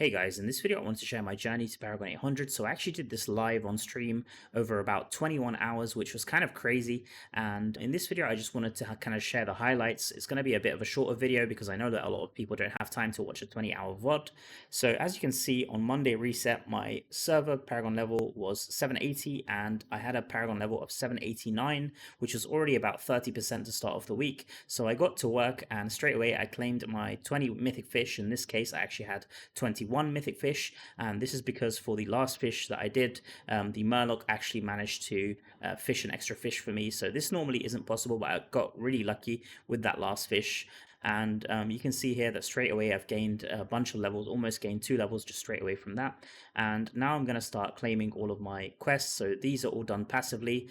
Hey guys, in this video I want to share my journey to Paragon 800. So I actually did this live on stream over about 21 hours, which was kind of crazy. And in this video I just wanted to kind of share the highlights. It's going to be a bit of a shorter video because I know that a lot of people don't have time to watch a 20-hour VOD. So as you can see, on Monday reset, my server Paragon level was 780 and I had a Paragon level of 789, which was already about 30% to start off the week. So I got to work and straight away I claimed my 20 mythic fish. In this case I actually had 21 mythic fish, and this is because for the last fish that I did, the Murloc actually managed to fish an extra fish for me. So this normally isn't possible, but I got really lucky with that last fish. And you can see here that straight away I've gained a bunch of levels, almost gained 2 levels just straight away from that. And now I'm going to start claiming all of my quests. So these are all done passively.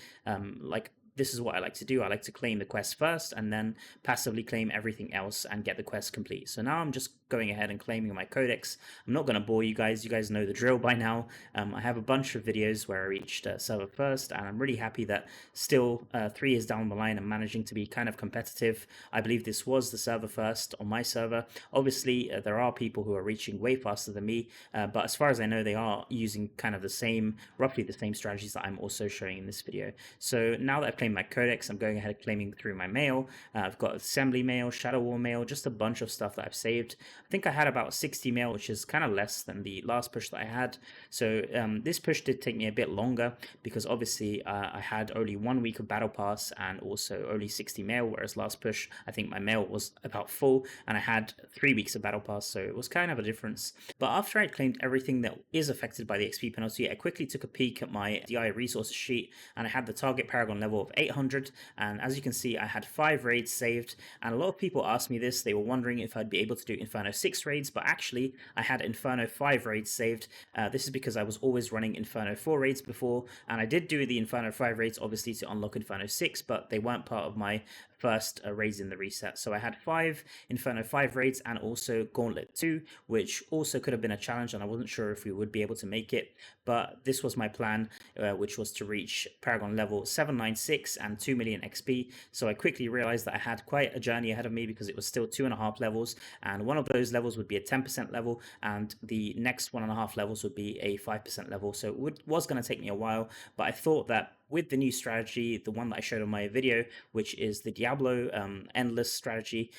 This is what I like to do. I like to claim the quest first and then passively claim everything else and get the quest complete. So now I'm just going ahead and claiming my codex. I'm not going to bore you guys. You guys know the drill by now. I have a bunch of videos where I reached server first, and I'm really happy that still 3 years down the line I'm managing to be kind of competitive. I believe this was the server first on my server. Obviously, there are people who are reaching way faster than me, but as far as I know, they are using kind of the same, roughly the same strategies that I'm also showing in this video. So now that I've claimed my codex, I'm going ahead and claiming through my mail. I've got assembly mail, shadow war mail, just a bunch of stuff that I've saved. I think I had about 60 mail, which is kind of less than the last push that I had. So this push did take me a bit longer because obviously I had only 1 week of battle pass and also only 60 mail, whereas last push I think my mail was about full and I had 3 weeks of battle pass, so it was kind of a difference. But after I claimed everything that is affected by the XP penalty, I quickly took a peek at my DI resources sheet and I had the target Paragon level of 800, and as you can see I had 5 raids saved. And a lot of people asked me this, they were wondering if I'd be able to do Inferno 6 raids, but actually I had Inferno 5 raids saved. This is because I was always running Inferno 4 raids before, and I did do the Inferno 5 raids obviously to unlock Inferno 6, but they weren't part of my first raids in the reset. So I had 5 Inferno 5 raids and also Gauntlet 2, which also could have been a challenge, and I wasn't sure if we would be able to make it, but this was my plan, which was to reach Paragon level 796 and 2 million XP. So I quickly realized that I had quite a journey ahead of me because it was still 2.5 levels, and one of those levels would be a 10% level, and the next 1.5 levels would be a 5% level. So it was going to take me a while, but I thought that with the new strategy, the one that I showed on my video, which is the Diablo endless strategy,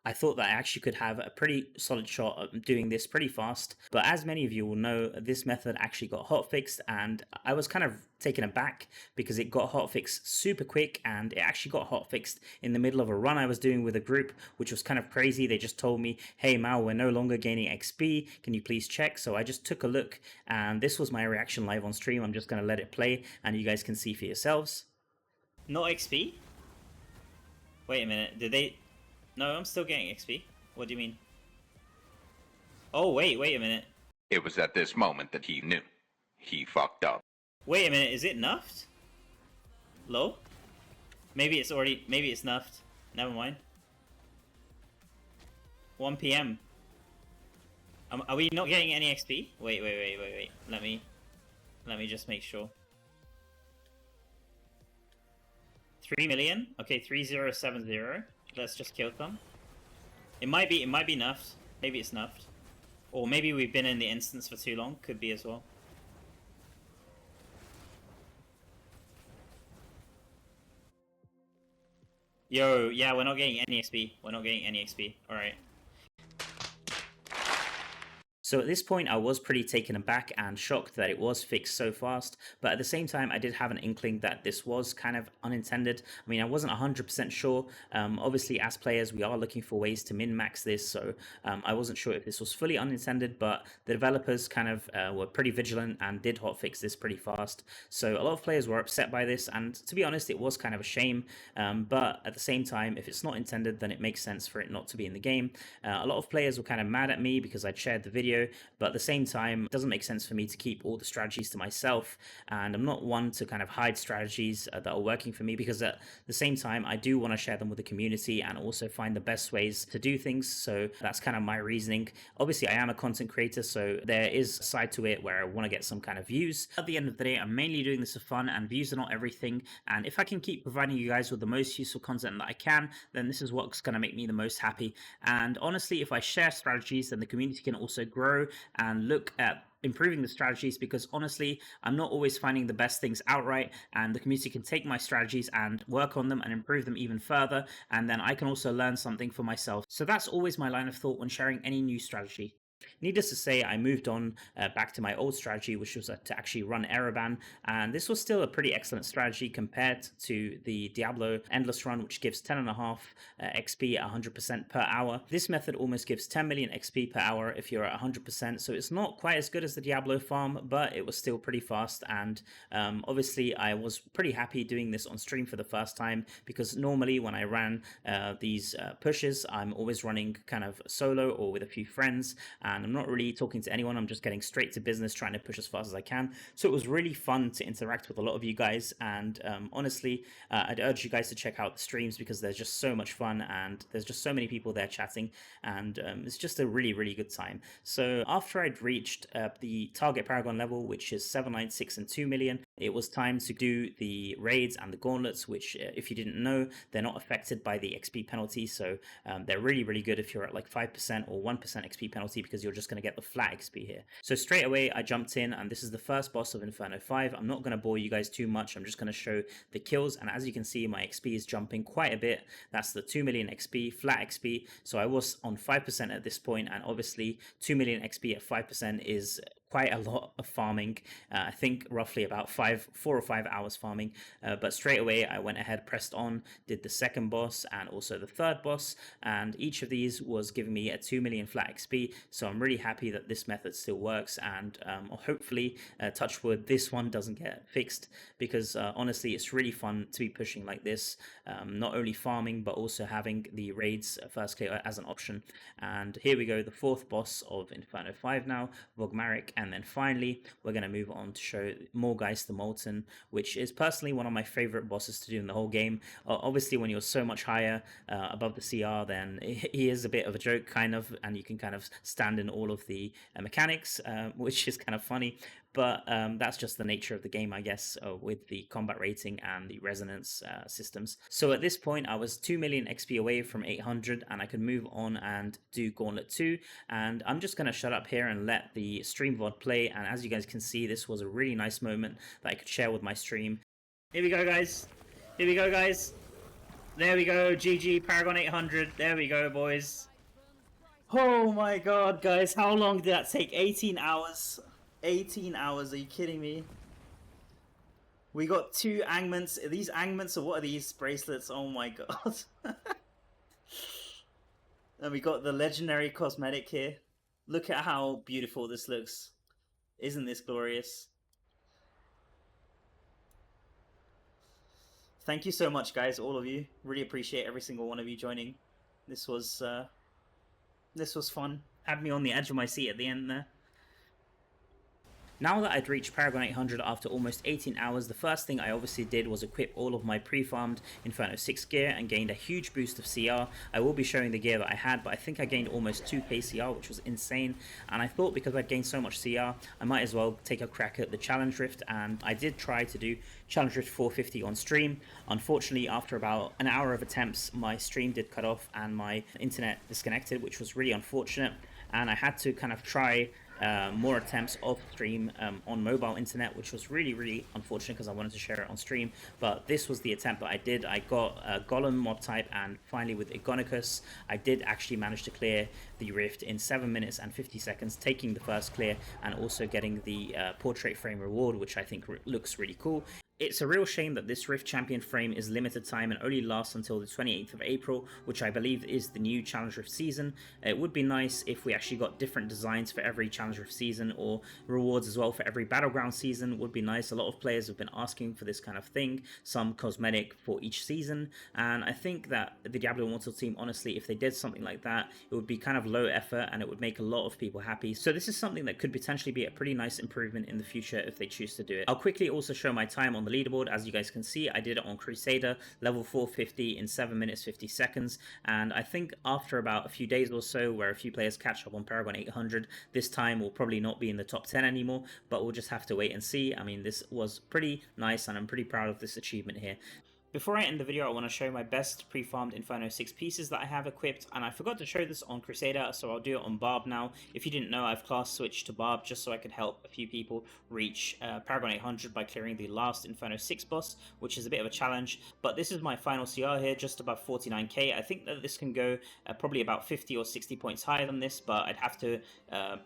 I thought that I actually could have a pretty solid shot at doing this pretty fast. But as many of you will know, this method actually got hotfixed, and I was kind of taken aback because it got hotfixed super quick, and it actually got hotfixed in the middle of a run I was doing with a group, which was kind of crazy. They just told me, hey Mal, we're no longer gaining XP, can you please check? So I just took a look, and this was my reaction live on stream. I'm just going to let it play and you guys can see for yourselves. Not XP? Wait a minute, did they... No, I'm still getting XP. What do you mean? Oh, wait a minute. It was at this moment that he knew. He fucked up. Wait a minute, is it nuffed? Low? Maybe it's nuffed. Never mind. 1 PM. Are we not getting any XP? Wait. Let me just make sure. 3 million? Okay, 3070. Let's just kill them. It might be nuffed. Maybe it's nuffed. Or maybe we've been in the instance for too long. Could be as well. Yo, yeah, we're not getting any XP. Alright. So at this point I was pretty taken aback and shocked that it was fixed so fast, but at the same time I did have an inkling that this was kind of unintended. I mean, I wasn't 100% sure. Obviously as players we are looking for ways to min-max this, so I wasn't sure if this was fully unintended, but the developers kind of were pretty vigilant and did hotfix this pretty fast. So a lot of players were upset by this, and to be honest it was kind of a shame, but at the same time if it's not intended then it makes sense for it not to be in the game. A lot of players were kind of mad at me because I'd shared the video, but at the same time it doesn't make sense for me to keep all the strategies to myself, and I'm not one to kind of hide strategies that are working for me, because at the same time I do want to share them with the community and also find the best ways to do things. So that's kind of my reasoning. Obviously I am a content creator, so there is a side to it where I want to get some kind of views. At the end of the day I'm mainly doing this for fun, and views are not everything, and if I can keep providing you guys with the most useful content that I can, then this is what's going to make me the most happy. And honestly, if I share strategies then the community can also grow, grow and look at improving the strategies, because honestly I'm not always finding the best things outright, and the community can take my strategies and work on them and improve them even further, and then I can also learn something for myself. So that's always my line of thought when sharing any new strategy. Needless to say, I moved on back to my old strategy, which was to actually run Erebban, and this was still a pretty excellent strategy compared to the Diablo Endless Run, which gives 10.5 XP at 100% per hour. This method almost gives 10 million XP per hour if you're at 100%, so it's not quite as good as the Diablo farm, but it was still pretty fast, and obviously I was pretty happy doing this on stream for the first time, because normally when I ran these pushes, I'm always running kind of solo or with a few friends, and I'm not really talking to anyone. I'm just getting straight to business, trying to push as fast as I can. So it was really fun to interact with a lot of you guys, and honestly, I'd urge you guys to check out the streams, because they're just so much fun, and there's just so many people there chatting, and it's just a really, really good time. So after I'd reached the target Paragon level, which is 796 and 2 million, it was time to do the raids and the gauntlets, which if you didn't know, they're not affected by the XP penalty, so they're really, really good if you're at like 5% or 1% XP penalty, because you're just going to get the flat XP here. So straight away I jumped in, and this is the first boss of Inferno 5. I'm not going to bore you guys too much, I'm just going to show the kills, and as you can see, my XP is jumping quite a bit. That's the 2 million XP, flat XP, so I was on 5% at this point, and obviously 2 million XP at 5% is quite a lot of farming. I think roughly about 4 or 5 hours farming, but straight away I went ahead, pressed on, did the second boss and also the third boss, and each of these was giving me a 2 million flat XP, so I'm really happy that this method still works, and hopefully, touch wood, this one doesn't get fixed, because honestly it's really fun to be pushing like this, not only farming but also having the raids first clear as an option. And here we go, the fourth boss of Inferno 5 now, Vogmaric, and then finally we're going to move on to show Morgeist the Molten, which is personally one of my favorite bosses to do in the whole game. Obviously when you're so much higher above the CR, then he is a bit of a joke kind of, and you can kind of stand in all of the mechanics, which is kind of funny, but that's just the nature of the game, I guess, with the combat rating and the resonance systems. So at this point I was 2 million XP away from 800, and I could move on and do Gauntlet 2, and I'm just going to shut up here and let the stream VOD play. And as you guys can see, this was a really nice moment that I could share with my stream. Here we go, guys. Here we go, guys. There we go. GG Paragon 800. There we go, boys. Oh my god, guys. How long did that take? 18 hours. 18 hours. Are you kidding me? We got 2 angments. Are these angments, or what are these bracelets? Oh my god. And we got the legendary cosmetic here. Look at how beautiful this looks. Isn't this glorious? Thank you so much, guys, all of you. Really appreciate every single one of you joining. This was fun. Had me on the edge of my seat at the end there. Now that I'd reached Paragon 800 after almost 18 hours, the first thing I obviously did was equip all of my pre-farmed Inferno 6 gear and gained a huge boost of CR. I will be showing the gear that I had, but I think I gained almost 2k CR, which was insane, and I thought because I'd gained so much CR, I might as well take a crack at the Challenge Rift, and I did try to do Challenge Rift 450 on stream. Unfortunately, after about an hour of attempts, my stream did cut off and my internet disconnected, which was really unfortunate, and I had to kind of try more attempts off stream on mobile internet, which was really, really unfortunate because I wanted to share it on stream. But this was the attempt that I did. I got a Golem mob type, and finally with Igonicus, I did actually manage to clear the rift in 7 minutes and 50 seconds, taking the first clear and also getting the portrait frame reward, which I think looks really cool. It's a real shame that this Rift Champion frame is limited time and only lasts until the 28th of April, which I believe is the new Challenge Rift season. It would be nice if we actually got different designs for every Challenge Rift season, or rewards as well for every Battleground season would be nice. A lot of players have been asking for this kind of thing, some cosmetic for each season, and I think that the Diablo Immortal team, honestly, if they did something like that, it would be kind of low effort and it would make a lot of people happy. So this is something that could potentially be a pretty nice improvement in the future if they choose to do it. I'll quickly also show my time on the leaderboard. As you guys can see, I did it on Crusader, level 450 in 7 minutes 50 seconds, and I think after about a few days or so where a few players catch up on Paragon 800, this time will probably not be in the top 10 anymore, but we'll just have to wait and see. I mean, this was pretty nice and I'm pretty proud of this achievement here. Before I end the video, I want to show my best pre-farmed Inferno 6 pieces that I have equipped, and I forgot to show this on Crusader, so I'll do it on Barb now. If you didn't know, I've class switched to Barb just so I could help a few people reach Paragon 800 by clearing the last Inferno 6 boss, which is a bit of a challenge, but this is my final CR here, just above 49k. I think that this can go probably about 50 or 60 points higher than this, but I'd have to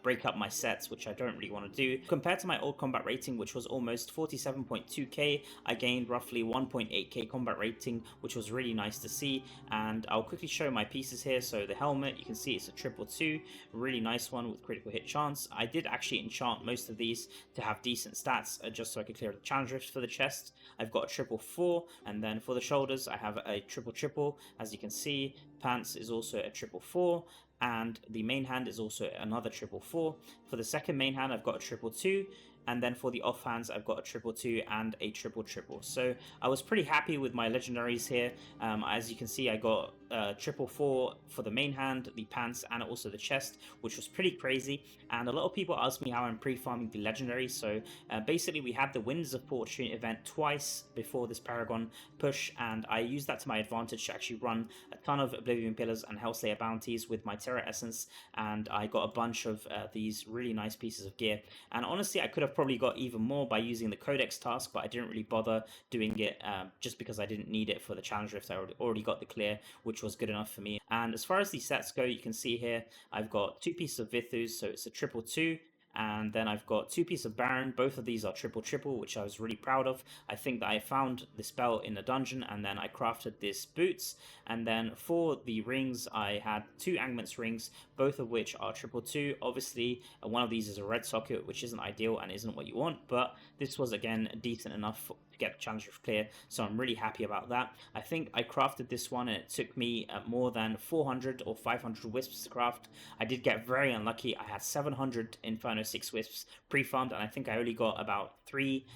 break up my sets, which I don't really want to do. Compared to my old combat rating, which was almost 47.2k, I gained roughly 1.8k combat rating, which was really nice to see. And I'll quickly show my pieces here. So the helmet, you can see it's a 222, really nice one with critical hit chance. I did actually enchant most of these to have decent stats, just so I could clear the challenge rifts for the chest. I've got a 444, and then for the shoulders I have a 333, as you can see. Pants is also a 444, and the main hand is also another 444. For the second main hand I've got a 222, and then for the offhands I've got a 222 and a 333. So I was pretty happy with my legendaries here. As you can see, I got 444 for the main hand, the pants, and also the chest, which was pretty crazy. And a lot of people ask me how I'm pre-farming the legendaries. So basically we had the Winds of Fortune event twice before this Paragon push, and I used that to my advantage to actually run a ton of Oblivion Pillars and Hellslayer bounties with my Terra Essence, and I got a bunch of these really nice pieces of gear. And honestly, I could have probably got even more by using the Codex task, but I didn't really bother doing it just because I didn't need it for the challenge rift. I already got the clear, which was good enough for me. And as far as these sets go, you can see here I've got 2 pieces of Vithus, so it's a 222. And then I've got 2 pieces of Baron. Both of these are 333, which I was really proud of. I think that I found this belt in the dungeon, and then I crafted this boots. And then for the rings, I had 2 Angmint's rings, both of which are 222. Obviously, one of these is a red socket, which isn't ideal and isn't what you want, but this was, again, decent enough to get the challenge rift clear, so I'm really happy about that. I think I crafted this one and it took me more than 400 or 500 wisps to craft. I did get very unlucky. I had 700 Inferno 6 wisps pre-farmed, and I think I only got about 3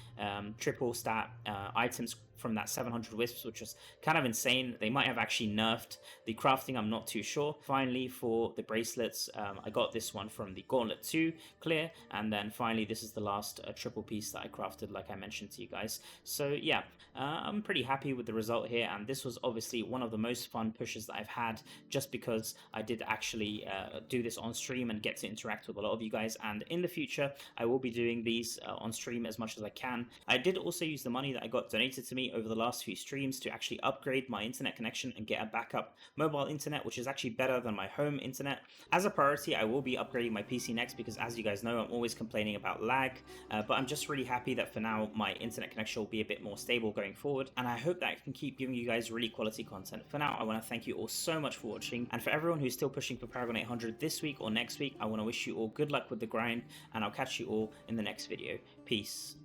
triple stat items from that 700 wisps, which was kind of insane. They might have actually nerfed the crafting, I'm not too sure. Finally, for the bracelets, I got this one from the Gauntlet 2 clear, and then finally this is the last triple piece that I crafted, like I mentioned to you guys. So yeah, I'm pretty happy with the result here, and this was obviously one of the most fun pushes that I've had, just because I did actually do this on stream and get to interact with a lot of you guys. And in the future I will be doing these on stream as much as I can. I did also use the money that I got donated to me over the last few streams to actually upgrade my internet connection and get a backup mobile internet, which is actually better than my home internet. As a priority, I will be upgrading my PC next, because as you guys know, I'm always complaining about lag, but I'm just really happy that for now my internet connection will be a bit more stable going forward, and I hope that I can keep giving you guys really quality content. For now, I want to thank you all so much for watching, and for everyone who's still pushing for Paragon 800 this week or next week, I want to wish you all good luck with the grind, and I'll catch you all in the next video. Peace.